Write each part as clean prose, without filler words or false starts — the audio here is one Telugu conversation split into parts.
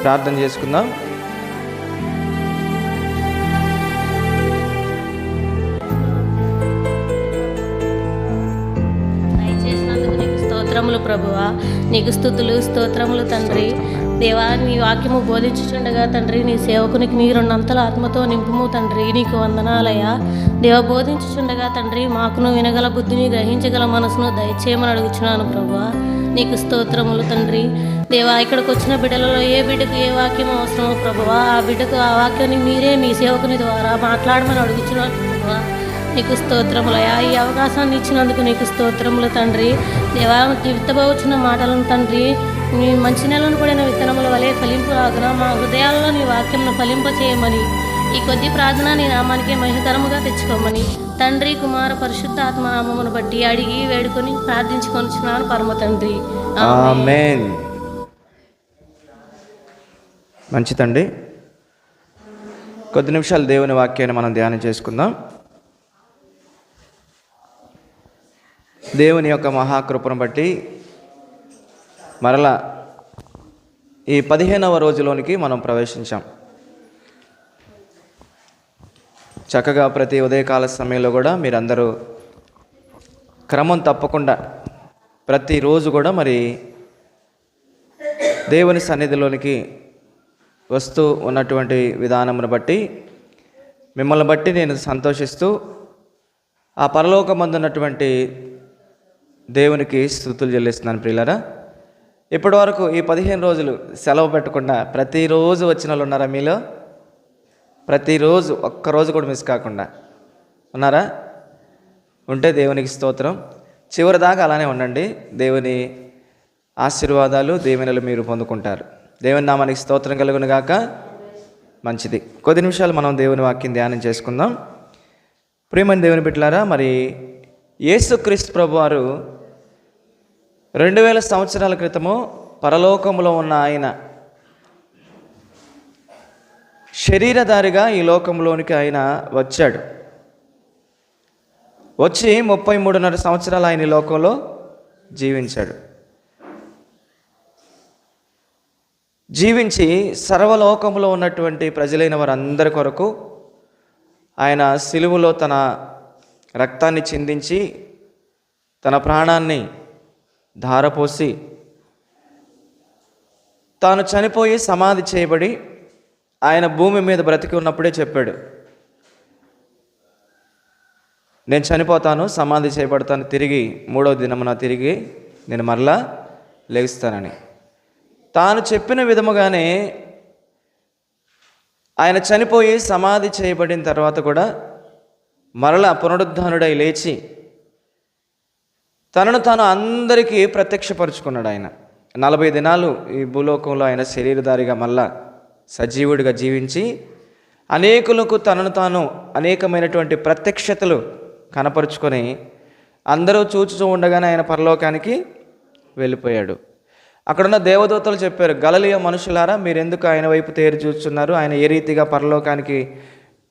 ప్రార్థన చేసుకుందాం. స్తోత్రములు ప్రభువా, నీకు స్తుతులు స్తోత్రములు తండ్రి. దేవా, నీ వాక్యము బోధించుచుండగా తండ్రి నీ సేవకునికి నీ రెండంతల ఆత్మతో నింపుము తండ్రి. నీకు వందనాలయ్యా. దేవ, బోధించుచుండగా తండ్రి మాకును వినగల బుద్ధిని గ్రహించగల మనసును దయచేయమని అడుగుచున్నాను ప్రభువా. నీకు స్తోత్రములు తండ్రి. దేవా, ఇక్కడికి వచ్చిన బిడ్డలలో ఏ బిడ్డకు ఏ వాక్యం అవసరమో ప్రభువా, ఆ బిడ్డకు ఆ వాక్యాన్ని మీరే మీ సేవకుని ద్వారా మాట్లాడమని అడుగుచున్నాను ప్రభువా. నీకు స్తోత్రములయ్యా. ఈ అవకాశాన్ని ఇచ్చినందుకు నీకు స్తోత్రములు తండ్రి. దేవా, విత్తబోచున్న మాటలను తండ్రి నీ మంచి నెలను పడిన విత్తనముల వలె ఫలింపులాగున మా హృదయాల్లో నీ వాక్యంను ఫలింపచేయమని, ఈ కొద్ది ప్రార్థన నీ నామానికే మహిమకరముగా తెచ్చుకోమని తండ్రి, కుమార, పరిశుద్ధ ఆత్మ నామమును బట్టి అడిగి వేడుకొని ప్రార్థించుకొనిచున్నాను పరమ తండ్రి. ఆమేన్. మంచిదండి. కొద్ది నిమిషాలు దేవుని వాక్యాన్ని మనం ధ్యానం చేసుకుందాం. దేవుని యొక్క మహాకృపను బట్టి మరలా ఈ 15వ రోజులోనికి మనం ప్రవేశించాం. చక్కగా ప్రతి ఉదయకాల సమయంలో కూడా మీరందరూ క్రమం తప్పకుండా ప్రతిరోజు కూడా మరి దేవుని సన్నిధిలోనికి వస్తూ ఉన్నటువంటి విధానమును బట్టి మిమ్మల్ని బట్టి నేను సంతోషిస్తూ ఆ పరలోకమందున్నటువంటి దేవునికి స్తుతులు చెల్లిస్తున్నాను. ప్రియులారా, ఇప్పటి వరకు ఈ 15 రోజులు సెలవు పెట్టకుండా ప్రతిరోజు వచ్చిన వాళ్ళు ఉన్నారా? మీలో ప్రతిరోజు ఒక్కరోజు కూడా మిస్ కాకుండా ఉన్నారా? ఉంటే దేవునికి స్తోత్రం. చివరి దాకా అలానే ఉండండి. దేవుని ఆశీర్వాదాలు, దీవెనలు మీరు పొందుకుంటారు. దేవుని నామానికి స్తోత్రం కలుగును గాక. మంచిది. కొద్ది నిమిషాలు మనం దేవుని వాక్యం ధ్యానం చేసుకుందాం. ప్రియమైన దేవుని బిడ్డలారా, మరి యేసుక్రీస్తు ప్రభువారు 2000 సంవత్సరాల క్రితము పరలోకములో ఉన్న ఆయన శరీరధారిగా ఈ లోకంలోనికి ఆయన వచ్చాడు. వచ్చి 33.5 సంవత్సరాలు ఆయన ఈ లోకంలో జీవించాడు. జీవించి సర్వలోకములో ఉన్నటువంటి ప్రజలైన వారందరి కొరకు ఆయన సిలువలో తన రక్తాన్ని చిందించి తన ప్రాణాన్ని ధారపోసి తాను చనిపోయి సమాధి చేయబడి ఆయన భూమి మీద బ్రతికి ఉన్నప్పుడే చెప్పాడు, నేను చనిపోతాను, సమాధి చేయబడతాను, తిరిగి 3వ దినమున తిరిగి నేను మరలా లేస్తానని. తాను చెప్పిన విధముగానే ఆయన చనిపోయి సమాధి చేయబడిన తర్వాత కూడా మరలా పునరుద్ధానుడై లేచి తనను తాను అందరికీ ప్రత్యక్షపరుచుకున్నాడు. ఆయన 40 దినాలు ఈ భూలోకంలో ఆయన శరీరధారిగా మళ్ళా సజీవుడిగా జీవించి అనేకులకు తనను తాను అనేకమైనటువంటి ప్రత్యక్షతలు కనపరుచుకొని అందరూ చూచుతూ ఉండగానే ఆయన పరలోకానికి వెళ్ళిపోయాడు. అక్కడున్న దేవదూతలు చెప్పారు, గలిలయ మనుషులారా, మీరెందుకు ఆయన వైపు తేరి చూస్తున్నారు? ఆయన ఏ రీతిగా పరలోకానికి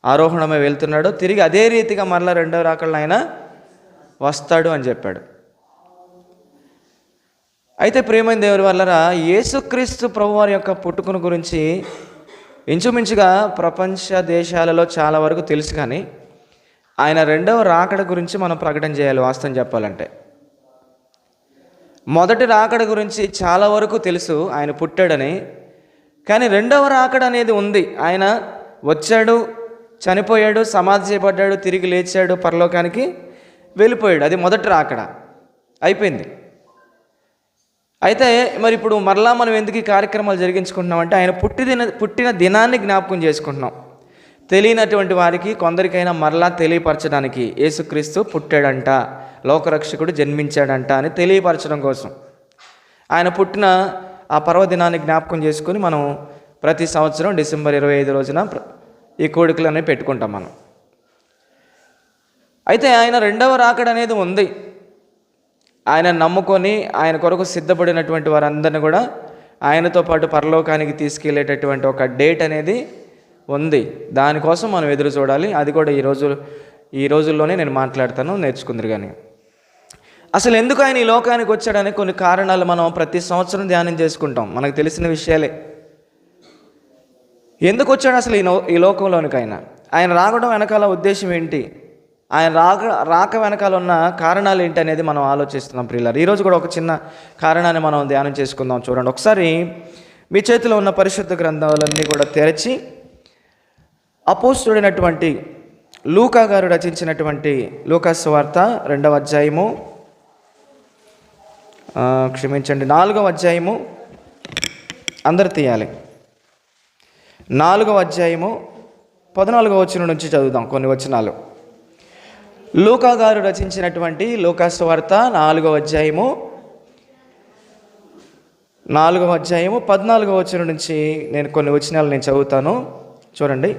ఆరోహణమే వెళ్తున్నాడో తిరిగి అదే రీతిగా మరలా 2వ రాకడలో ఆయన వస్తాడు అని చెప్పాడు. అయితే ప్రియమైన దేవుని వల్లరా, యేసుక్రీస్తు ప్రభువారి యొక్క పుట్టుకను గురించి ఇంచుమించుగా ప్రపంచ దేశాలలో చాలా వరకు తెలుసు, కానీ ఆయన 2వ రాకడ గురించి మనం ప్రకటన చేయాలి. వాస్తవం చెప్పాలంటే మొదటి రాకడ గురించి చాలా వరకు తెలుసు, ఆయన పుట్టాడని. కానీ 2వ రాకడ అనేది ఉంది. ఆయన వచ్చాడు, చనిపోయాడు, సమాధి చేయబడ్డాడు, తిరిగి లేచాడు, పరలోకానికి వెళ్ళిపోయాడు. అది మొదటి రాకడ అయిపోయింది. అయితే మరి ఇప్పుడు మరలా మనం ఎందుకు ఈ కార్యక్రమాలు జరిగించుకుంటున్నాం అంటే ఆయన పుట్టిన దినాన్ని జ్ఞాపకం చేసుకుంటున్నాం. తెలియనటువంటి వారికి కొందరికైనా మరలా తెలియపరచడానికి యేసుక్రీస్తు పుట్టాడంట, లోకరక్షకుడు జన్మించాడంట అని తెలియపరచడం కోసం ఆయన పుట్టిన ఆ పర్వదినాన్ని జ్ఞాపకం చేసుకుని మనం ప్రతి సంవత్సరం డిసెంబర్ 25 రోజున ఈ కోడికలన్నీ పెట్టుకుంటాం మనం. అయితే ఆయన 2వ రాకడ అనేది ఉంది. ఆయన నమ్ముకొని ఆయన కొరకు సిద్ధపడినటువంటి వారందరినీ కూడా ఆయనతో పాటు పరలోకానికి తీసుకెళ్లేటటువంటి ఒక డేట్ అనేది ఉంది. దానికోసం మనం ఎదురు చూడాలి. అది కూడా ఈ రోజుల్లోనే నేను మాట్లాడతాను, నేర్చుకుందరు. కానీ అసలు ఎందుకు ఆయన ఈ లోకానికి వచ్చాడని కొన్ని కారణాలు మనం ప్రతి సంవత్సరం ధ్యానం చేసుకుంటాం. మనకు తెలిసిన విషయాలే. ఎందుకు వచ్చాడు అసలు ఈ లోకంలోనికి ఆయన రావడం వెనకాల ఉద్దేశం ఏంటి, ఆయన రాక వెనకాల ఉన్న కారణాలు ఏంటి అనేది మనం ఆలోచిస్తున్నాం ప్రియులారా. ఈరోజు కూడా ఒక చిన్న కారణాన్ని మనం ధ్యానం చేసుకుందాం. చూడండి, ఒకసారి మీ చేతిలో ఉన్న పరిశుద్ధ గ్రంథాలన్నీ కూడా తెరచి అపోస్తుడైనటువంటి లూకా గారు రచించినటువంటి లూకా సువార్త 2వ అధ్యాయము, 4వ అధ్యాయము, అందరు తీయాలి. 4వ అధ్యాయము 14వ వచనం నుంచి చదువుదాం కొన్ని వచనాలు. లూకా గారు రచించినటువంటి లూకా సువార్త 4వ అధ్యాయము 14వ వచనం నుంచి నేను కొన్ని వచనాలు నేను చదువుతాను. చూడండి.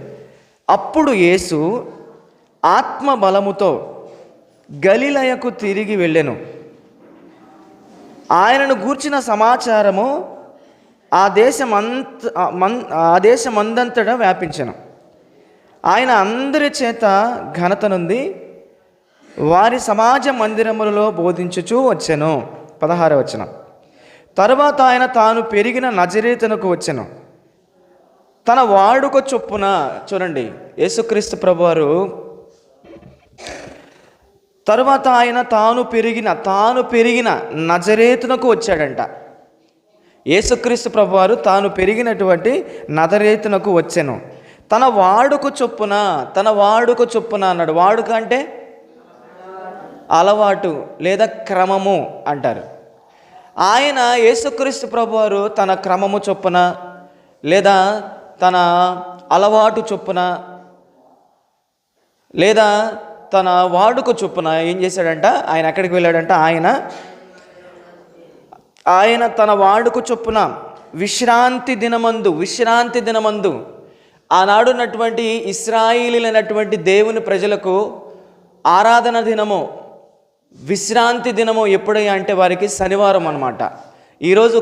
అప్పుడు యేసు ఆత్మ బలముతో గలిలయకు తిరిగి వెళ్ళెను. ఆయనను గూర్చిన సమాచారము ఆ దేశమందంతటా వ్యాపించెను. ఆయన అందరి చేత ఘనత నుండి వారి సమాజ మందిరములలో బోధించుచూ వచ్చెను. 16వ వచనం. తరువాత ఆయన తాను పెరిగిన నజరేతునకు వచ్చెను. తన వాడుక చొప్పున, చూడండి, యేసుక్రీస్తు ప్రభువారు తరువాత ఆయన తాను పెరిగిన నజరేతునకు వచ్చాడంట. యేసుక్రీస్తు ప్రభువారు తాను పెరిగినటువంటి నజరేతునకు వచ్చెను. తన వాడుక చొప్పున అన్నాడు. వాడుక అంటే అలవాటు లేదా క్రమము అంటారు. ఆయన యేసుక్రీస్తు ప్రభువారు తన క్రమము చొప్పున లేదా తన అలవాటు చొప్పున లేదా తన వాడుక చొప్పున ఏం చేశాడంట, ఆయన ఎక్కడికి వెళ్ళాడంట, ఆయన తన వాడుక చొప్పున విశ్రాంతి దినమందు ఆనాడున్నటువంటి ఇశ్రాయేలీలైనటువంటి దేవుని ప్రజలకు ఆరాధన దినము, విశ్రాంతి దినము ఎప్పుడయ్యా అంటే వారికి శనివారం అన్నమాట. ఈరోజు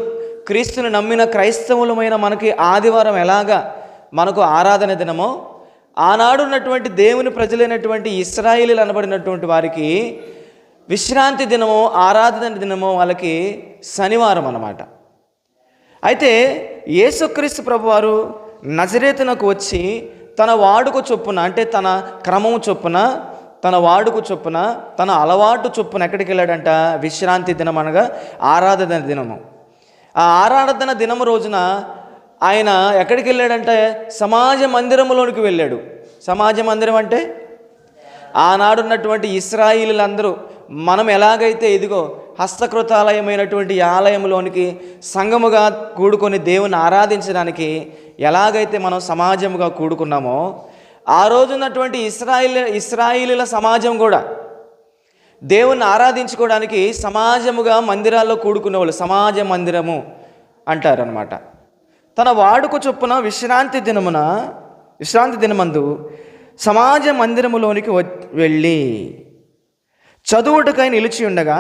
క్రీస్తుని నమ్మిన క్రైస్తవులమైన మనకి ఆదివారం ఎలాగా మనకు ఆరాధన దినమో, ఆనాడున్నటువంటి దేవుని ప్రజలైనటువంటి ఇశ్రాయేలీలు అనబడినటువంటి వారికి విశ్రాంతి దినము, ఆరాధన దినము వాళ్ళకి శనివారం అన్నమాట. అయితే యేసుక్రీస్తు ప్రభువారు నజరేతునకు వచ్చి తన వాడుక చొప్పున, అంటే తన క్రమము చొప్పున, తన వాడుక చొప్పున, తన అలవాటు చొప్పున ఎక్కడికి వెళ్ళాడంట, విశ్రాంతి దినం అనగా ఆరాధన దినము. ఆ ఆరాధన దినము రోజున ఆయన ఎక్కడికి వెళ్ళాడంటే సమాజ మందిరములోనికి వెళ్ళాడు. సమాజ మందిరం అంటే ఆనాడున్నటువంటి ఇశ్రాయేలీలందరూ మనం ఎలాగైతే ఇదిగో హస్తకృతాలయమైనటువంటి ఆలయంలోనికి సంఘముగా కూడుకొని దేవుని ఆరాధించడానికి ఎలాగైతే మనం సమాజముగా కూడుకున్నామో, ఆ రోజున్నటువంటి ఇశ్రాయేలీల సమాజం కూడా దేవుణ్ణి ఆరాధించుకోవడానికి సమాజముగా మందిరాల్లో కూడుకునే వాళ్ళు సమాజ మందిరము అంటారనమాట. తన వాడుక చొప్పున విశ్రాంతి దినమందు సమాజ మందిరములోనికి వెళ్ళి చదువుటకై నిలిచి ఉండగా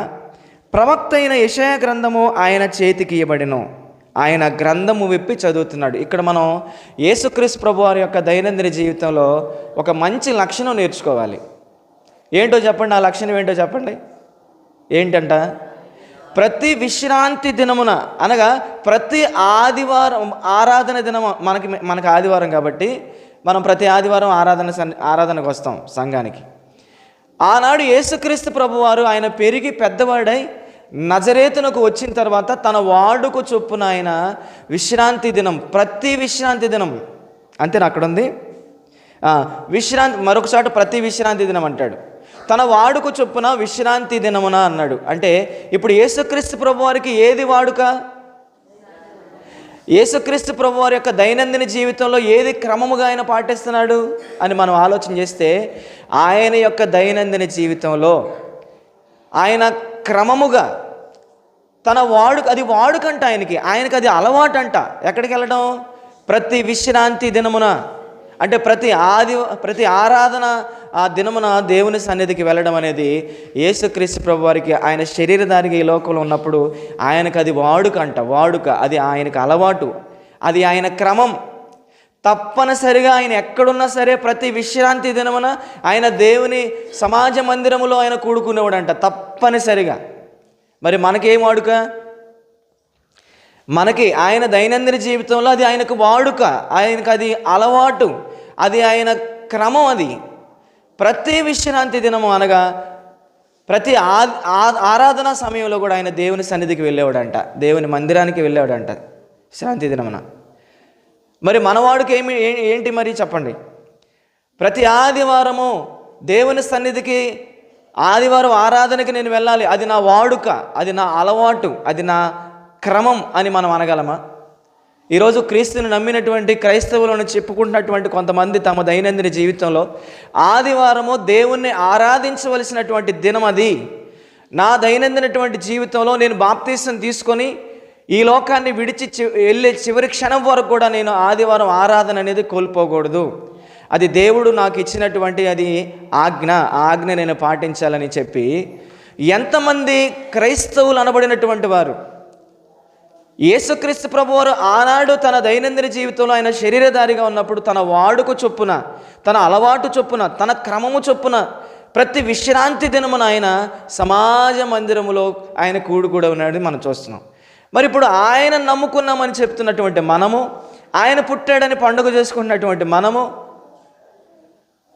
ప్రవక్త అయిన యెషయా గ్రంథము ఆయన చేతికి ఇవ్వబడెను. ఆయన గ్రంథము విప్పి చదువుతున్నాడు. ఇక్కడ మనం యేసుక్రీస్తు ప్రభువారి యొక్క దైనందిన జీవితంలో ఒక మంచి లక్షణం నేర్చుకోవాలి. ఏంటో చెప్పండి, ఆ లక్షణం ఏంటో చెప్పండి. ఏంటంట, ప్రతి విశ్రాంతి దినమున అనగా ప్రతి ఆదివారం ఆరాధన దినం, మనకి ఆదివారం కాబట్టి మనం ప్రతి ఆదివారం ఆరాధనకు వస్తాం సంఘానికి. ఆనాడు యేసుక్రీస్తు ప్రభువారు ఆయన పెరిగి పెద్దవాడై నజరేతునకు వచ్చిన తర్వాత తన వాడుక చొప్పున ఆయన ప్రతి విశ్రాంతి దినం అంతేనా, అక్కడ ఉంది మరొకసారి ప్రతి విశ్రాంతి దినం అంటాడు. తన వాడుక చొప్పున విశ్రాంతి దినమున అన్నాడు. అంటే ఇప్పుడు యేసుక్రీస్తు ప్రభువారికి ఏది వాడుక? యేసుక్రీస్తు ప్రభువారి యొక్క దైనందిన జీవితంలో ఏది క్రమముగా ఆయన పాటిస్తున్నాడు అని మనం ఆలోచన చేస్తే, ఆయన యొక్క దైనందిన జీవితంలో ఆయన క్రమముగా తన అది వాడుకంట, ఆయనకి అది అలవాటు అంట. ఎక్కడికి వెళ్ళడం? ప్రతి విశ్రాంతి దినమున, అంటే ప్రతి ఆరాధన ఆ దినమున దేవుని సన్నిధికి వెళ్ళడం అనేది యేసుక్రీస్తు ప్రభువారికి ఆయన శరీరధారిగా ఈ లోకంలో ఉన్నప్పుడు ఆయనకు అది వాడుక, అది ఆయనకు అలవాటు, అది ఆయన క్రమం. తప్పనిసరిగా ఆయన ఎక్కడున్నా సరే ప్రతి విశ్రాంతి దినమున ఆయన దేవుని సమాజ మందిరములో ఆయన కూడుకునేవాడంట తప్పనిసరిగా. మరి మనకేం వాడుక? మనకి ఆయన దైనందిన జీవితంలో అది ఆయనకు వాడుక, ఆయనకు అది అలవాటు, అది ఆయన క్రమం. అది ప్రతి విశ్రాంతి దినము అనగా ప్రతి ఆరాధన సమయంలో కూడా ఆయన దేవుని సన్నిధికి వెళ్ళేవాడంట, దేవుని మందిరానికి వెళ్ళేవాడంట శాంతి దినమున. మరి మనవాడికి ఏంటి మరి చెప్పండి? ప్రతి ఆదివారము దేవుని సన్నిధికి, ఆదివారం ఆరాధనకి నేను వెళ్ళాలి, అది నా వాడుక, అది నా అలవాటు, అది నా క్రమం అని మనం అనగలమా? ఈరోజు క్రీస్తుని నమ్మినటువంటి క్రైస్తవులను చెప్పుకుంటున్నటువంటి కొంతమంది తమ దైనందిన జీవితంలో ఆదివారము దేవుణ్ణి ఆరాధించవలసినటువంటి దినం, అది నా దైనందినటువంటి జీవితంలో నేను బాప్తీసం తీసుకొని ఈ లోకాన్ని విడిచి వెళ్ళే చివరి క్షణం వరకు కూడా నేను ఆదివారం ఆరాధన అనేది కోల్పోకూడదు, అది దేవుడు నాకు ఇచ్చినటువంటి అది ఆజ్ఞ, ఆ ఆజ్ఞ నేను పాటించాలని చెప్పి ఎంతమంది క్రైస్తవులు అనబడినటువంటి వారు యేసుక్రీస్తు ప్రభువారు ఆనాడు తన దైనందిన జీవితంలో ఆయన శరీరధారిగా ఉన్నప్పుడు తన వాడుక చొప్పున, తన అలవాటు చొప్పున, తన క్రమము చొప్పున ప్రతి విశ్రాంతి దినమున ఆయన సమాజ మందిరములో ఆయన కూడా ఉన్నాడని మనం చూస్తున్నాం. మరి ఇప్పుడు ఆయన నమ్ముకున్నామని చెప్తున్నటువంటి మనము, ఆయన పుట్టాడని పండుగ చేసుకున్నటువంటి మనము,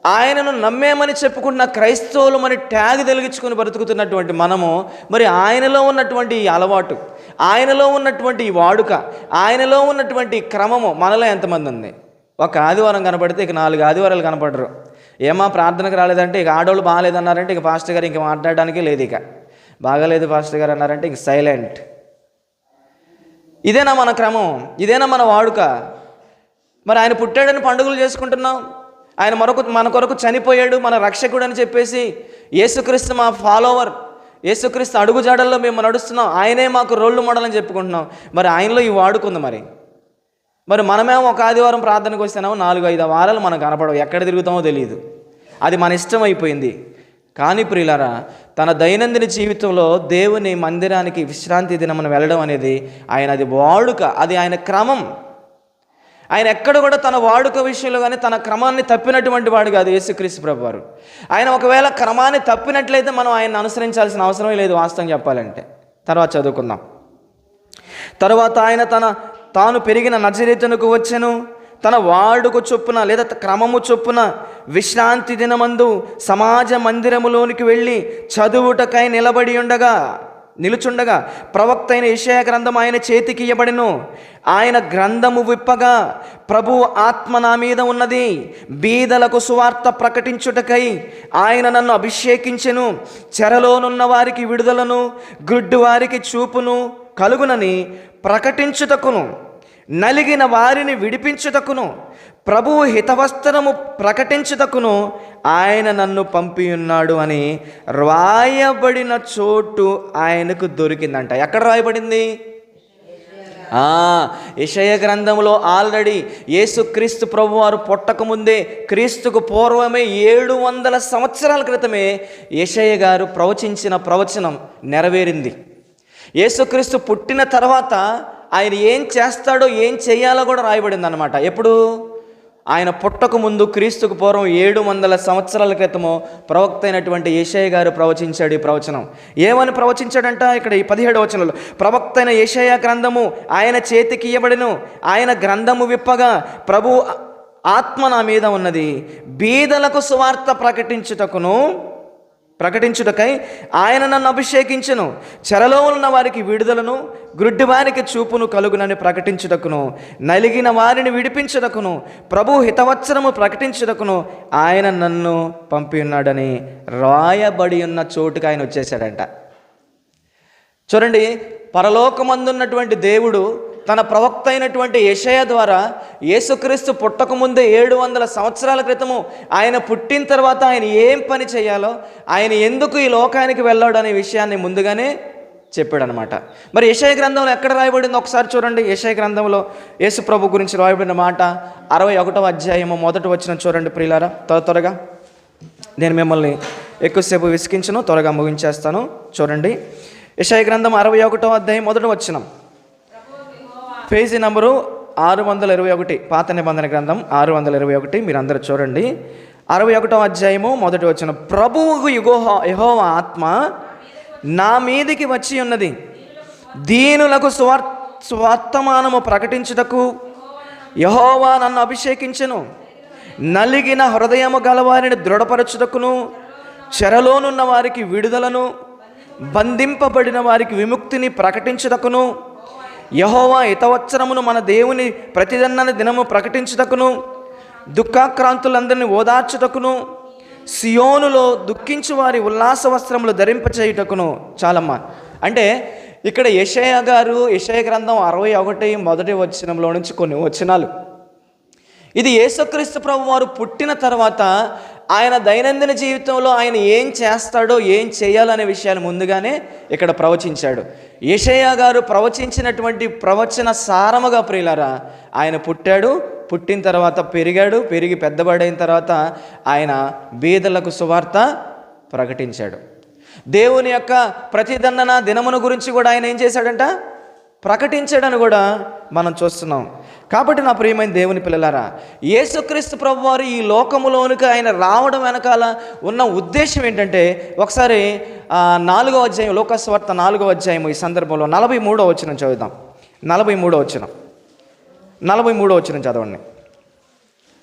ఆయనను నమ్మేమని చెప్పుకున్న క్రైస్తవులు మరి ట్యాగ్ వెలిగించుకొని బ్రతుకుతున్నటువంటి మనము, మరి ఆయనలో ఉన్నటువంటి ఈ అలవాటు, ఆయనలో ఉన్నటువంటి ఈ వాడుక, ఆయనలో ఉన్నటువంటి క్రమము మనలో ఎంతమంది ఉంది? ఒక ఆదివారం కనపడితే ఇక 4 ఆదివారాలు కనపడరు. ఏమా ప్రార్థనకు రాలేదంటే ఇక ఆడవాళ్ళు బాగాలేదన్నారంటే ఇక పాస్టర్ గారు ఇంక మాట్లాడడానికి లేదు, ఇక బాగాలేదు పాస్టర్ గారు అన్నారంటే ఇంక సైలెంట్. ఇదేనా మన క్రమం? ఇదేనా మన వాడుక? మరి ఆయన పుట్టాడని పండుగలు చేసుకుంటున్నాం, ఆయన మన కొరకు చనిపోయాడు, మన రక్షకుడు అని చెప్పేసి యేసుక్రీస్తు మా ఫాలోవర్, యేసుక్రీస్తు అడుగుజాడల్లో మేము నడుస్తున్నాం, ఆయనే మాకు రోల్ మోడల్ అని చెప్పుకుంటున్నాం. మరి ఆయనలో ఈ వాడుకుంది. మరి మనమేమో ఒక ఆదివారం ప్రార్థనకు వస్తేనేమో 4-5 వారాలు మనకు కనపడవు, ఎక్కడ తిరుగుతామో తెలియదు, అది మన ఇష్టం అయిపోయింది. కానీ ప్రియులారా, తన దైనందిన జీవితంలో దేవుని మందిరానికి విశ్రాంతి దినమున వెళ్ళడం అనేది ఆయన అది వాడుక, అది ఆయన క్రమం. ఆయన ఎక్కడ కూడా తన వాడుక విషయంలో కానీ తన క్రమాన్ని తప్పినటువంటి వాడు కాదు యేసుక్రీస్తు ప్రభువారు. ఆయన ఒకవేళ క్రమాన్ని తప్పినట్లయితే మనం ఆయన్ని అనుసరించాల్సిన అవసరమే లేదు, వాస్తవం చెప్పాలంటే. తర్వాత చదువుకుందాం. తర్వాత ఆయన తాను పెరిగిన నజరేతునకు వచ్చెను, తన వాడుక చొప్పున లేదా క్రమము చొప్పున విశ్రాంతి దినమందు సమాజ మందిరములోనికి వెళ్ళి చదువుటకై నిలుచుండగా ప్రవక్త అయిన యెషయా గ్రంథం ఆయన చేతికి ఇయ్యబడెను. ఆయన గ్రంథము విప్పగా ప్రభువు ఆత్మ నా మీద ఉన్నది, బీదలకు సువార్త ప్రకటించుటకై ఆయన నన్ను అభిషేకించెను, చెరలోనున్న వారికి విడుదలను, గుడ్డి వారికి చూపును కలుగునని ప్రకటించుటకును, నలిగిన వారిని విడిపించుటకును, ప్రభువు హితవస్త్రము ప్రకటించుటకును ఆయన నన్ను పంపి ఉన్నాడు అని రాయబడిన చోటు ఆయనకు దొరికిందంట. ఎక్కడ రాయబడింది? యెషయా గ్రంథంలో ఆల్రెడీ యేసుక్రీస్తు ప్రభువారు పుట్టకముందే, క్రీస్తుకు పూర్వమే 700 సంవత్సరాల క్రితమే యెషయా గారు ప్రవచించిన ప్రవచనం నెరవేరింది. యేసుక్రీస్తు పుట్టిన తర్వాత ఆయన ఏం చేస్తాడో ఏం చేయాలో కూడా రాయబడింది అన్నమాట. ఎప్పుడు? ఆయన పుట్టక ముందు, క్రీస్తుకు పూర్వం 700 సంవత్సరాల క్రితము ప్రవక్త అయినటువంటి యెషయా గారు ప్రవచించాడు ఈ ప్రవచనం. ఏమని ప్రవచించాడంట? ఇక్కడ ఈ 17వ వచనంలో, ప్రవక్త అయిన యెషయా గ్రంథము ఆయన చేతికి ఇయ్యబడెను, ఆయన గ్రంథము విప్పగా ప్రభు ఆత్మ నా మీద ఉన్నది, బీదలకు సువార్త ప్రకటించుటకై ఆయన నన్ను అభిషేకించెను, చెరలో ఉన్న వారికి విడుదలను, గ్రుడ్డి వారికి చూపును కలుగునని ప్రకటించుటకును, నలిగిన వారిని విడిపించుటకును, ప్రభు హితవత్సరము ప్రకటించుటకును ఆయన నన్ను పంపి ఉన్నాడని రాయబడి ఉన్న చోటుకి ఆయన వచ్చేసాడంట. చూడండి, పరలోకమందున్నటువంటి దేవుడు తన ప్రవక్త అయినటువంటి యెషయా ద్వారా యేసుక్రీస్తు పుట్టకముందే 700 సంవత్సరాల క్రితము ఆయన పుట్టిన తర్వాత ఆయన ఏం పని చేయాలో, ఆయన ఎందుకు ఈ లోకానికి వెళ్ళాడు అనే విషయాన్ని ముందుగానే చెప్పాడనమాట. మరి యెషయా గ్రంథంలో ఎక్కడ రాయబడిందో ఒకసారి చూడండి. యెషయా గ్రంథంలో యేసు ప్రభు గురించి రాయబడిన మాట 61వ అధ్యాయము 1వ వచనం చూడండి ప్రియులారా. త్వరగా, నేను మిమ్మల్ని ఎక్కువసేపు విసికించను, త్వరగా ముగించేస్తాను. చూడండి, యెషయా గ్రంథం 61వ అధ్యాయం 1వ వచనం, పేజీ నంబరు 621, పాత నిబంధన గ్రంథం 621. మీరందరూ చూడండి. 61వ అధ్యాయము 1వ వచనం, ప్రభువు యెహోవా ఆత్మ నా మీదికి వచ్చి ఉన్నది, దీనులకు వర్తమానము ప్రకటించుటకు యెహోవా నన్ను అభిషేకించెను. నలిగిన హృదయము గలవారిని దృఢపరచుటకును, చెరలోనున్న వారికి విడుదలను, బంధింపబడిన వారికి విముక్తిని ప్రకటించుటకును, యెహోవా హితవచనమును మన దేవుని ప్రతిదన్న దినము ప్రకటించుటకును, దుఃఖాక్రాంతులందరినీ ఓదార్చుటకును, సియోనులో దుఃఖించు వారి ఉల్లాస వస్త్రములు ధరింపచేయుటకును. చాలమ్మా. అంటే ఇక్కడ యెషయా గారు యెషయా గ్రంథం 61 మొదటి వచనంలో నుంచి కొన్ని వచనాలు, ఇది యేసుక్రీస్తు ప్రభు వారు పుట్టిన తర్వాత ఆయన దైనందిన జీవితంలో ఆయన ఏం చేస్తాడో ఏం చేయాలనే విషయాలు ముందుగానే ఇక్కడ ప్రవచించాడు. యెషయా గారు ప్రవచించినటువంటి ప్రవచన సారముగా ప్రియులారా, ఆయన పుట్టాడు, పుట్టిన తర్వాత పెరిగాడు, పెరిగి పెద్దవాడైన తర్వాత ఆయన బీదలకు సువార్త ప్రకటించాడు. దేవుని యొక్క ప్రతిదండన దినమును గురించి కూడా ఆయన ఏం చేశాడంట, ప్రకటించాడని కూడా మనం చూస్తున్నాం. కాబట్టి నా ప్రియమైన దేవుని పిల్లలారా, యేసుక్రీస్తు ప్రభువారు ఈ లోకములోనికి ఆయన రావడం వెనకాల ఉన్న ఉద్దేశం ఏంటంటే, ఒకసారి 4వ అధ్యాయం, లోకస్వార్త 4వ అధ్యాయం ఈ సందర్భంలో 43వ వచనం చదువుదాం. 43వ వచనం చదవండి.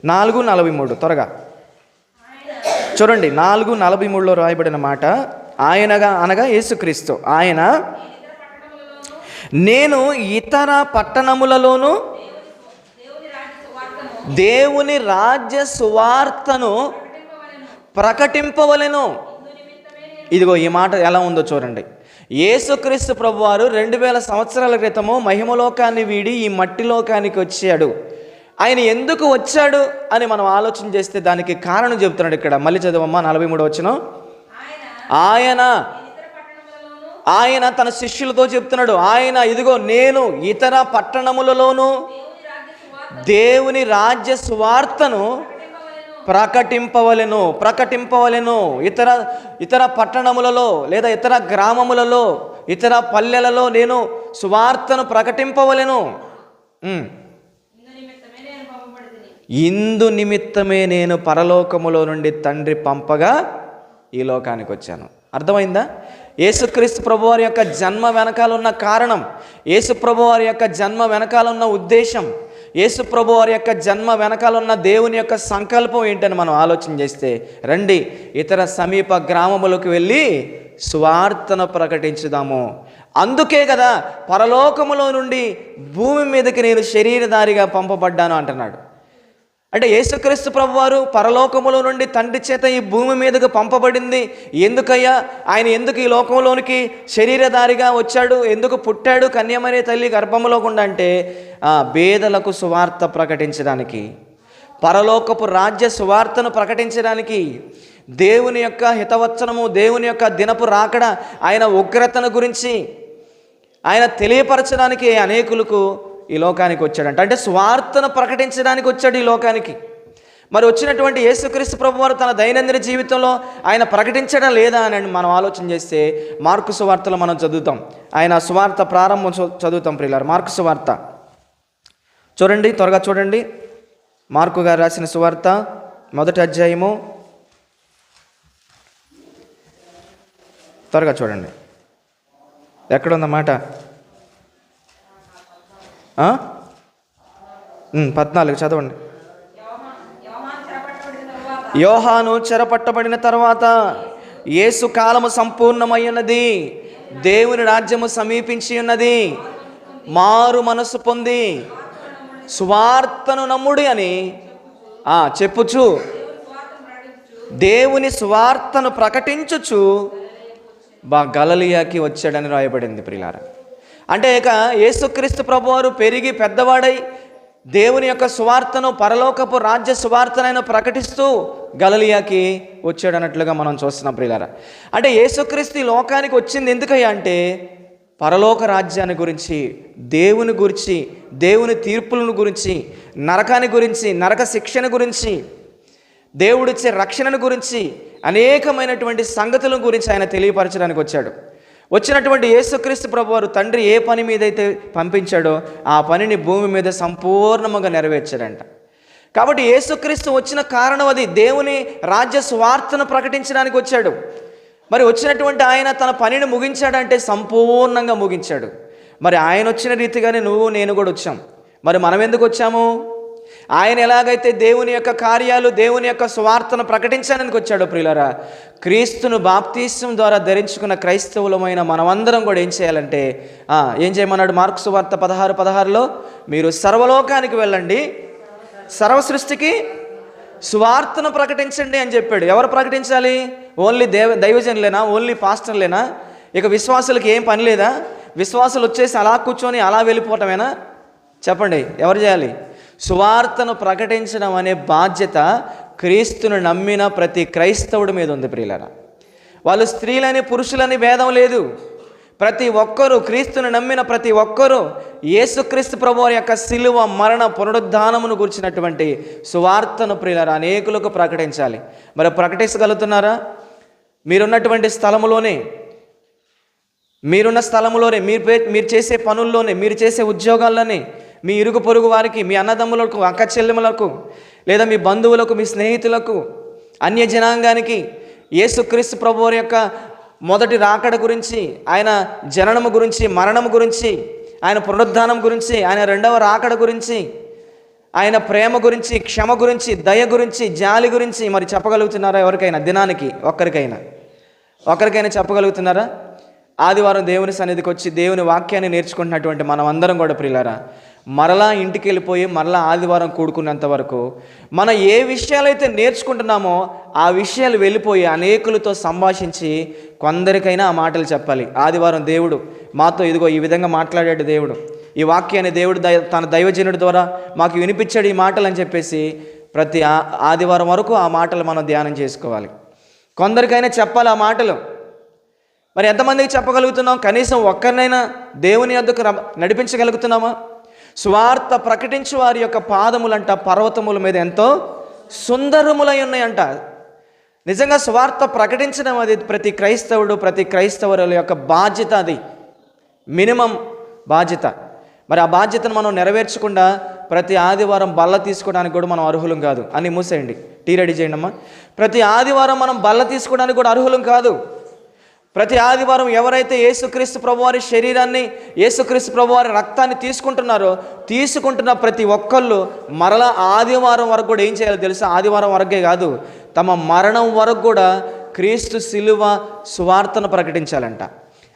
4:43 త్వరగా చూడండి. 4:43లో రాయబడిన మాట, ఆయనగా అనగా యేసుక్రీస్తు, ఆయన నేను ఇతర పట్టణములలోనూ దేవుని రాజ్య సువార్తను ప్రకటింపవలెను. ఇదిగో ఈ మాట ఎలా ఉందో చూడండి. యేసుక్రీస్తు ప్రభువారు 2000 సంవత్సరాల క్రితము మహిమలోకాన్ని వీడి ఈ మట్టి లోకానికి వచ్చాడు. ఆయన ఎందుకు వచ్చాడు అని మనం ఆలోచన చేస్తే దానికి కారణం చెబుతున్నాడు ఇక్కడ. మళ్ళీ చదవమ్మా 43వ వచనం. ఆయన తన శిష్యులతో చెప్తున్నాడు, ఆయన ఇదిగో నేను ఇతర పట్టణములలోనూ దేవుని రాజ్య సువార్తను ప్రకటింపవలెను. ఇతర పట్టణములలో లేదా ఇతర గ్రామములలో, ఇతర పల్లెలలో నేను సువార్తను ప్రకటింపవలెను. ఇందు నిమిత్తమే నేను పరలోకములో నుండి తండ్రి పంపగా ఈ లోకానికి వచ్చాను. అర్థమైందా? యేసుక్రీస్తు ప్రభువారి యొక్క జన్మ వెనకాల ఉన్న కారణం, యేసు ప్రభువారి యొక్క జన్మ వెనకాల ఉన్న ఉద్దేశం, యేసు ప్రభువారి యొక్క జన్మ వెనకాల ఉన్న దేవుని యొక్క సంకల్పం ఏంటని మనం ఆలోచన చేస్తే, రండి ఇతర సమీప గ్రామములకు వెళ్ళి సువార్తను ప్రకటించుదాము. అందుకే కదా పరలోకములో నుండి భూమి మీదకి నేను శరీరధారిగా పంపబడ్డాను అంటున్నాడు. అంటే యేసుక్రీస్తు ప్రభువారు పరలోకములో నుండి తండ్రి చేత ఈ భూమి మీదకు పంపబడింది ఎందుకయ్యా? ఆయన ఎందుకు ఈ లోకంలోనికి శరీరధారిగా వచ్చాడు, ఎందుకు పుట్టాడు కన్యమరి తల్లి గర్భములో గుండా అంటే బేదలకు సువార్త ప్రకటించడానికి, పరలోకపు రాజ్య సువార్తను ప్రకటించడానికి, దేవుని యొక్క హితవచనము, దేవుని యొక్క దినపు రాకడ, ఆయన ఉగ్రతను గురించి ఆయన తెలియపరచడానికి అనేకులకు ఈ లోకానికి వచ్చాడంట. అంటే స్వార్థను ప్రకటించడానికి వచ్చాడు ఈ లోకానికి. మరి వచ్చినటువంటి యేసుక్రీస్తు ప్రభువారు తన దైనందిన జీవితంలో ఆయన ప్రకటించడం లేదా అని మనం ఆలోచన చేస్తే మార్కు సువార్తలో మనం చదువుతాం. ఆయన సువార్త ప్రారంభం చదువుతాం ప్రియులారా. మార్కు సువార్త చూడండి, త్వరగా చూడండి. మార్కు గారు రాసిన సువార్త 1వ అధ్యాయము, త్వరగా చూడండి. ఎక్కడుందన్నమాట? 14 చదవండి. యోహాను చెరపట్టబడిన తర్వాత యేసు కాలము సంపూర్ణమయ్యున్నది, దేవుని రాజ్యము సమీపించి ఉన్నది, మారు మనసు పొంది సువార్తను నమ్ముడి అని చెప్పుచు దేవుని సువార్తను ప్రకటించుచు గలిలయకి వచ్చాడని రాయబడింది ప్రియులారా. అంటే ఇక యేసుక్రీస్తు ప్రభువారు పెరిగి పెద్దవాడై దేవుని యొక్క సువార్తను, పరలోకపు రాజ్య సువార్తనైనా ప్రకటిస్తూ గలిలయకి వచ్చాడన్నట్లుగా మనం చూస్తున్నాం ప్రియులారా. అంటే యేసుక్రీస్తు ఈ లోకానికి వచ్చింది ఎందుకయ్యా అంటే పరలోక రాజ్యాన్ని గురించి, దేవుని గురించి, దేవుని తీర్పులను గురించి, నరకాన్ని గురించి, నరక శిక్షణ గురించి, దేవుడిచ్చే రక్షణను గురించి, అనేకమైనటువంటి సంగతుల గురించి ఆయన తెలియపరచడానికి వచ్చాడు. వచ్చినటువంటి యేసుక్రీస్తు ప్రభువారు తండ్రి ఏ పని మీద అయితే పంపించాడో ఆ పనిని భూమి మీద సంపూర్ణంగా నెరవేర్చాడంట. కాబట్టి యేసుక్రీస్తు వచ్చిన కారణం అది, దేవుని రాజ్య సువార్తను ప్రకటించడానికి వచ్చాడు. మరి వచ్చినటువంటి ఆయన తన పనిని ముగించాడంటే సంపూర్ణంగా ముగించాడు. మరి ఆయన వచ్చిన రీతిగానే నువ్వు నేను కూడా వచ్చాం. మరి మనం ఎందుకు వచ్చాము? ఆయన ఎలాగైతే దేవుని యొక్క కార్యాలు, దేవుని యొక్క సువార్తను ప్రకటించడానికి వచ్చాడో ప్రియులారా, క్రీస్తును బాప్తీసం ద్వారా ధరించుకున్న క్రైస్తవులమైన మనమందరం కూడా ఏం చేయాలంటే ఏం చేయమన్నాడు? మార్కు సువార్త 16:16లో మీరు సర్వలోకానికి వెళ్ళండి, సర్వ సృష్టికి సువార్తను ప్రకటించండి అని చెప్పాడు. ఎవరు ప్రకటించాలి? ఓన్లీ దైవజనులేనా? ఓన్లీ పాస్టర్లేనా? ఇక విశ్వాసులకి ఏం పని లేదా? విశ్వాసులు వచ్చేసి అలా కూర్చొని అలా వెళ్ళిపోవటమేనా? చెప్పండి, ఎవరు చేయాలి? సువార్తను ప్రకటించడం అనే బాధ్యత క్రీస్తును నమ్మిన ప్రతి క్రైస్తవుడి మీద ఉంది ప్రియులారా. వాళ్ళు స్త్రీలని పురుషులని భేదం లేదు. ప్రతి ఒక్కరూ, క్రీస్తును నమ్మిన ప్రతి ఒక్కరూ యేసుక్రీస్తు ప్రభువు యొక్క శిలువ, మరణ, పునరుద్ధానమును గురించినటువంటి సువార్తను ప్రియులారా అనేకులకు ప్రకటించాలి. మరి ప్రకటించగలుగుతున్నారా? మీరున్నటువంటి స్థలములోనే, మీరు చేసే పనుల్లోనే, మీరు చేసే ఉద్యోగాల్లోనే, మీ ఇరుగు పొరుగు వారికి, మీ అన్నదమ్ములకు, అక్క చెల్లెములకు, లేదా మీ బంధువులకు, మీ స్నేహితులకు, అన్య జనాంగానికి యేసుక్రీస్తు ప్రభువు యొక్క మొదటి రాకడ గురించి, ఆయన జననము గురించి, మరణము గురించి, ఆయన పునరుద్ధానం గురించి, ఆయన రెండవ రాకడ గురించి, ఆయన ప్రేమ గురించి, క్షమ గురించి, దయ గురించి, జాలి గురించి మరి చెప్పగలుగుతున్నారా? ఎవరికైనా దినానికి ఒక్కరికైనా చెప్పగలుగుతున్నారా? ఆదివారం దేవుని సన్నిధికి వచ్చి దేవుని వాక్యాన్ని నేర్చుకుంటున్నటువంటి మనం అందరం కూడా ప్రియులారా, మరలా ఇంటికి వెళ్ళిపోయి మరలా ఆదివారం కూడుకున్నంత వరకు మనం ఏ విషయాలైతే నేర్చుకుంటున్నామో ఆ విషయాలు వెళ్ళిపోయి అనేకులతో సంభాషించి కొందరికైనా ఆ మాటలు చెప్పాలి. ఆదివారం దేవుడు మాతో ఇదిగో ఈ విధంగా మాట్లాడాడు, దేవుడు ఈ వాక్యాన్ని దేవుడు తన దైవజనుడి ద్వారా మాకు వినిపించాడు ఈ మాటలు అని చెప్పేసి ప్రతి ఆదివారం వరకు ఆ మాటలు మనం ధ్యానం చేసుకోవాలి. కొందరికైనా చెప్పాలి ఆ మాటలు. మరి ఎంతమందికి చెప్పగలుగుతున్నాం? కనీసం ఒక్కరినైనా దేవుని వద్దకు నడిపించగలుగుతున్నామా? సువార్త ప్రకటించు వారి యొక్క పాదములంట పర్వతముల మీద ఎంతో సుందరములై ఉన్నాయంట. నిజంగా సువార్త ప్రకటించడం అది ప్రతి క్రైస్తవుడు, ప్రతి క్రైస్తవుల యొక్క బాధ్యత. అది మినిమం బాధ్యత. మరి ఆ బాధ్యతను మనం నెరవేర్చకుండా ప్రతి ఆదివారం బల్ల తీసుకోవడానికి కూడా మనం అర్హులం కాదు. అని మూసేయండి, టీ రెడీ చేయండి అమ్మా. ప్రతి ఆదివారం మనం బల్ల తీసుకోవడానికి కూడా అర్హులం కాదు. ప్రతి ఆదివారం ఎవరైతే యేసుక్రీస్తు ప్రభువారి శరీరాన్ని, యేసుక్రీస్తు ప్రభువారి రక్తాన్ని తీసుకుంటున్న ప్రతి ఒక్కళ్ళు మరలా ఆదివారం వరకు కూడా ఏం చేయాలో తెలుసా? ఆదివారం వరకే కాదు, తమ మరణం వరకు కూడా క్రీస్తు శిలువ సువార్తను ప్రకటించాలంట.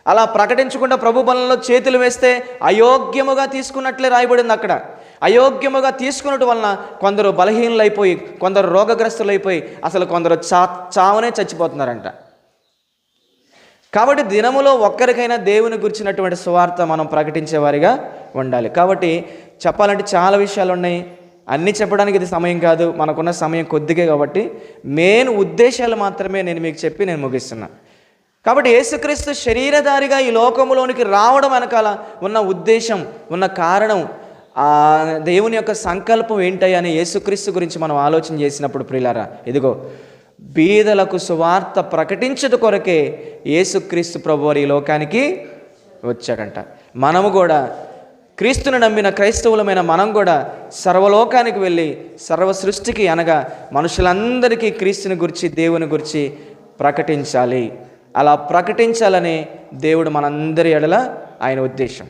అలా ప్రకటించకుండా ప్రభు బలంలో చేతులు వేస్తే అయోగ్యముగా తీసుకున్నట్లే రాయబడింది అక్కడ. అయోగ్యముగా తీసుకున్నట్టు వలన కొందరు బలహీనులైపోయి, కొందరు రోగగ్రస్తులైపోయి, అసలు కొందరు చావనే చచ్చిపోతున్నారంట. కాబట్టి దినములో ఒక్కరికైనా దేవుని గురించినటువంటి సువార్త మనం ప్రకటించేవారిగా ఉండాలి. కాబట్టి చెప్పాలంటే చాలా విషయాలు ఉన్నాయి, అన్నీ చెప్పడానికి ఇది సమయం కాదు, మనకున్న సమయం కొద్దిగా. కాబట్టి మెయిన్ ఉద్దేశాలు మాత్రమే నేను మీకు చెప్పి నేను ముగిస్తున్నా. కాబట్టి యేసుక్రీస్తు శరీరధారిగా ఈ లోకములోనికి రావడం వెనకాల ఉన్న ఉద్దేశం, ఉన్న కారణం, దేవుని యొక్క సంకల్పం ఏంటని యేసుక్రీస్తు గురించి మనం ఆలోచన చేసినప్పుడు ప్రియులారా, ఇదిగో బీదలకు సువార్త ప్రకటించదు కొరకే యేసుక్రీస్తు ప్రభువారు ఈ లోకానికి వచ్చాడంట. మనము కూడా క్రీస్తును నమ్మిన క్రైస్తవులమైన మనం కూడా సర్వలోకానికి వెళ్ళి సర్వ సృష్టికి అనగా మనుషులందరికీ క్రీస్తుని గురించి, దేవుని గురించి ప్రకటించాలి. అలా ప్రకటించాలని దేవుడు మనందరి ఎడల ఆయన ఉద్దేశం.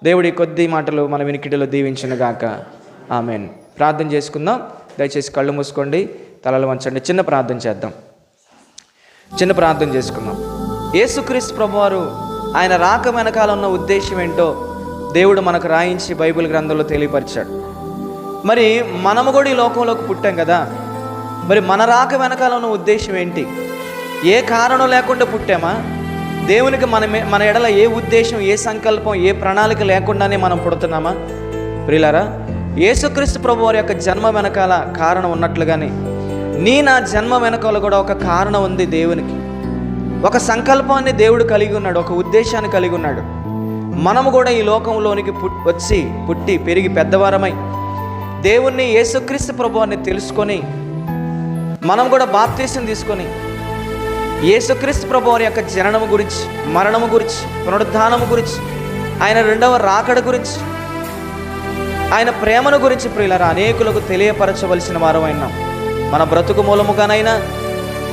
దేవుడి కొద్ది మాటలు మన వినికిడిలో దీవించునుగాక. ఆమేన్. ప్రార్థన చేసుకుందాం. దయచేసి కళ్ళు మూసుకోండి, తలలు వంచండి. చిన్న ప్రార్థన చేసుకుందాం. యేసుక్రీస్తు ప్రభువారు ఆయన రాక వెనకాల ఉన్న ఉద్దేశం ఏంటో దేవుడు మనకు రాయించి బైబిల్ గ్రంథంలో తెలియపరిచాడు. మరి మనము కూడా ఈ లోకంలోకి పుట్టాం కదా, మరి మన రాక వెనకాల ఉన్న ఉద్దేశం ఏంటి? ఏ కారణం లేకుండా పుట్టామా? దేవునికి మన ఎడల ఏ ఉద్దేశం, ఏ సంకల్పం, ఏ ప్రణాళిక లేకుండానే మనం పుడుతున్నామా? ప్రియులారా, యేసుక్రీస్తు ప్రభువారి యొక్క జన్మ వెనకాల కారణం ఉన్నట్లుగానే నా జన్మ వెనకాల కూడా ఒక కారణం ఉంది. దేవునికి ఒక సంకల్పాన్ని దేవుడు కలిగి ఉన్నాడు, ఒక ఉద్దేశాన్ని కలిగి ఉన్నాడు. మనము కూడా ఈ లోకంలోనికి పుట్టి పెరిగి పెద్దవారమై దేవుణ్ణి, యేసుక్రీస్తు ప్రభువారిని తెలుసుకొని మనం కూడా బాప్తీసం తీసుకొని యేసుక్రీస్తు ప్రభువారి యొక్క జననము గురించి, మరణము గురించి, పునరుద్ధానము గురించి, ఆయన రెండవ రాకడ గురించి, ఆయన ప్రేమను గురించి ప్రియులారా అనేకులకు తెలియపరచవలసిన వారమైనాం. మన బ్రతుకు మూలముగానైనా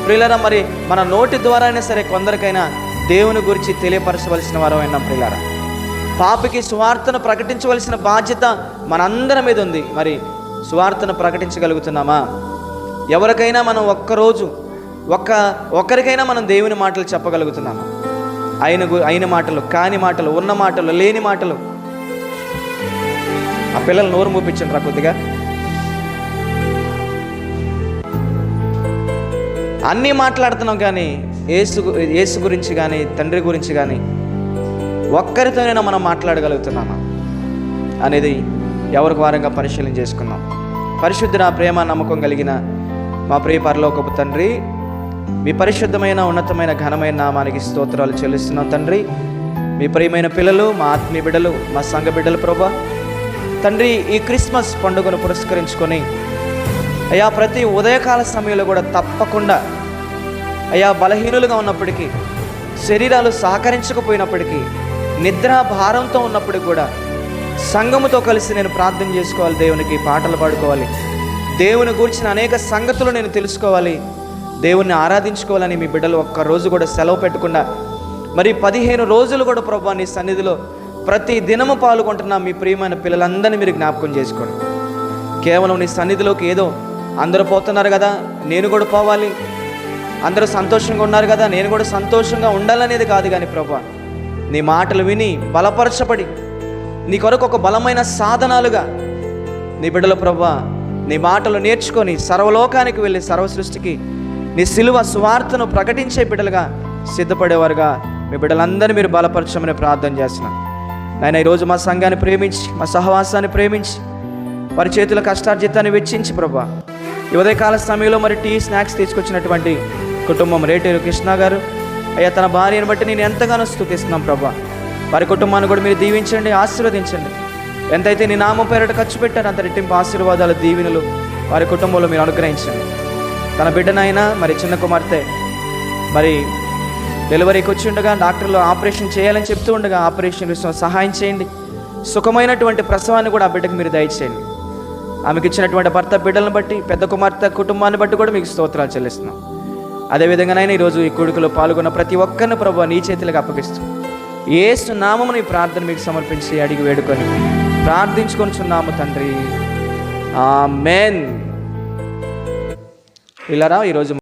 ప్రియులారా, మరి మన నోటి ద్వారా అయినా సరే కొందరికైనా దేవుని గురించి తెలియపరచవలసిన వారమైనాం ప్రియులారా. పాపికి సువార్తను ప్రకటించవలసిన బాధ్యత మనందరి మీద ఉంది. మరి సువార్తను ప్రకటించగలుగుతున్నామా? ఎవరికైనా మనం ఒక్కరోజు ఒక్కరికైనా మనం దేవుని మాటలు చెప్పగలుగుతున్నామా? అయిన మాటలు, కాని మాటలు, ఉన్న మాటలు, లేని మాటలు. ఆ పిల్లలు నోరు మూపించండి రా కొద్దిగా. అన్నీ మాట్లాడుతున్నాం కానీ యేసు గురించి కానీ తండ్రి గురించి కానీ ఒక్కరితోనైనా మనం మాట్లాడగలుగుతున్నామా అనేది ఎవరికి వారంగా పరిశీలన చేసుకున్నాం. పరిశుద్ధ ప్రేమ నమ్మకం కలిగిన మా ప్రియ పరలోకపు తండ్రి, మీ పరిశుద్ధమైన ఉన్నతమైన ఘనమైన నామానికి స్తోత్రాలు చెల్లిస్తున్నాం తండ్రి. మీ ప్రియమైన పిల్లలు, మా ఆత్మీయ బిడ్డలు, మా సంఘ బిడ్డలు ప్రభా తండ్రి, ఈ క్రిస్మస్ పండుగను పురస్కరించుకొని అయ్యా ప్రతి ఉదయకాల సమయంలో కూడా తప్పకుండా అయ్యా బలహీనులుగా ఉన్నప్పటికీ, శరీరాలు సహకరించకపోయినప్పటికీ, నిద్ర భారంతో ఉన్నప్పటికీ కూడా సంఘముతో కలిసి నేను ప్రార్థన చేసుకోవాలి, దేవునికి పాటలు పాడుకోవాలి, దేవుని గురించిన అనేక సంగతులు నేను తెలుసుకోవాలి, దేవుణ్ణి ఆరాధించుకోవాలని మీ బిడ్డలు ఒక్కరోజు కూడా సెలవు పెట్టకుండా మరి 15 రోజులు కూడా ప్రభువా నీ సన్నిధిలో ప్రతి దినము పాల్గొంటున్న మీ ప్రియమైన పిల్లలందరినీ మీరు జ్ఞాపకం చేసుకోండి. కేవలం నీ సన్నిధిలోకి ఏదో అందరూ పోతున్నారు కదా నేను కూడా పోవాలి, అందరూ సంతోషంగా ఉన్నారు కదా నేను కూడా సంతోషంగా ఉండాలనేది కాదు కానీ ప్రభువా నీ మాటలు విని బలపరచబడి నీ కొరకు ఒక బలమైన సాధనాలుగా నీ బిడ్డల ప్రభువా నీ మాటలు నేర్చుకొని సర్వలోకానికి వెళ్ళి సర్వ సృష్టికి నీ సిలువ సువార్తను ప్రకటించే బిడ్డలుగా సిద్ధపడేవారుగా మీ బిడ్డలందరినీ మీరు బలపరచమని ప్రార్థన చేస్తున్నాను. నాయన ఈరోజు మా సంఘాన్ని ప్రేమించి, మా సహవాసాన్ని ప్రేమించి, వారి చేతుల కష్టార్జితాన్ని వెచ్చించి ప్రభా ఈ ఉదయకాల సమయంలో మరి టీ స్నాక్స్ తీసుకొచ్చినటువంటి కుటుంబం రేటేరు కృష్ణ గారు అయ్యా తన భార్యను బట్టి నేను ఎంతగానో స్తుతిస్తున్నాం ప్రభా. వారి కుటుంబాన్ని కూడా మీరు దీవించండి, ఆశీర్వదించండి. ఎంతైతే నీ నామం పేరిట ఖర్చు పెట్టారు అంత రెట్టింపు ఆశీర్వాదాలు, దీవెనలు వారి కుటుంబంలో మీరు అనుగ్రహించండి. తన బిడ్డనైనా మరి చిన్న కుమార్తె మరి డెలివరీకి వచ్చి ఉండగా డాక్టర్లు ఆపరేషన్ చేయాలని చెప్తూ ఉండగా ఆపరేషన్ విషయంలో సహాయం చేయండి. సుఖమైనటువంటి ప్రసవాన్ని కూడా ఆ బిడ్డకు మీరు దయచేయండి. ఆమెకు ఇచ్చినటువంటి భర్త బిడ్డలను బట్టి, పెద్ద కుమార్తె కుటుంబాన్ని బట్టి కూడా మీకు స్తోత్రాలు చెల్లిస్తున్నాం. అదేవిధంగానైనా ఈరోజు ఈ కొడుకులో పాల్గొన్న ప్రతి ఒక్కరిని ప్రభువా నీ చేతులకు అప్పగిస్తూ యేసు నామమున ఈ ప్రార్థన మీకు సమర్పించి అడిగి వేడుకొని ప్రార్థించుకొనిచున్నాము తండ్రి, ఆమేన్. ఇలారా ఈరోజు